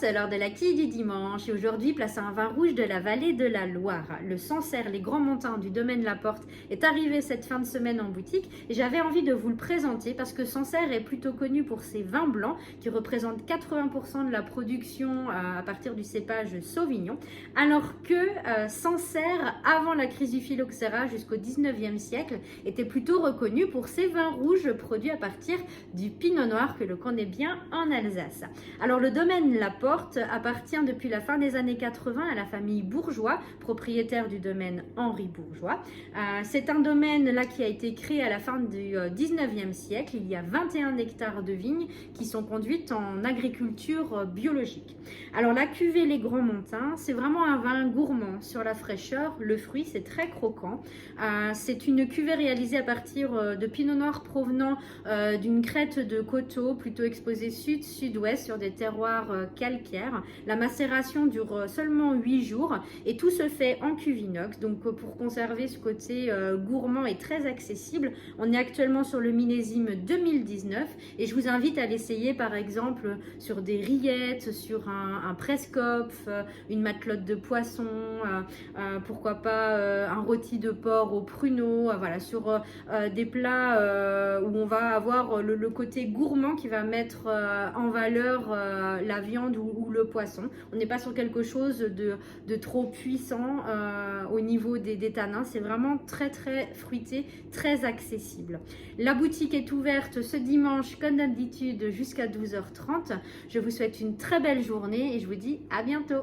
c'est l'heure de la quille du dimanche et aujourd'hui, place à un vin rouge de la vallée de la Loire. Le Sancerre, les Grands Montants du domaine La Porte est arrivé cette fin de semaine en boutique et j'avais envie de vous le présenter parce que Sancerre est plutôt connu pour ses vins blancs qui représentent 80% de la production à partir du cépage Sauvignon, alors que Sancerre, avant la crise du phylloxéra jusqu'au 19e siècle, était plutôt reconnu pour ses vins rouges produits à partir du pinot noir que l'on connaît bien en Alsace. Alors le domaine La Porte appartient depuis la fin des années 80 à la famille Bourgeois, propriétaire du domaine Henri Bourgeois. C'est un domaine là qui a été créé à la fin du 19e siècle. Il y a 21 hectares de vignes qui sont conduites en agriculture biologique. Alors la cuvée Les Grands Montants, c'est vraiment un vin gourmand sur la fraîcheur, le fruit c'est très croquant. C'est une cuvée réalisée à partir de pinot noir provenant d'une crête de coteaux plutôt exposée sud-sud-ouest sur des terroirs calcaires. La macération dure seulement 8 jours et tout se fait en cuve inox. Donc pour conserver ce côté gourmand et très accessible, on est actuellement sur le millésime 2019 et je vous invite à l'essayer par exemple sur des rillettes, sur un Prescopf, une matelote de poisson, pourquoi pas un rôti de porc au pruneau, voilà, sur des plats où on va avoir le côté gourmand qui va mettre en valeur la viande ou le poisson. On n'est pas sur quelque chose de trop puissant au niveau des tanins. C'est vraiment très très fruité, très accessible. La boutique est ouverte ce dimanche comme d'habitude jusqu'à 12h30. Je vous souhaite une très belle journée et je vous dis à bientôt.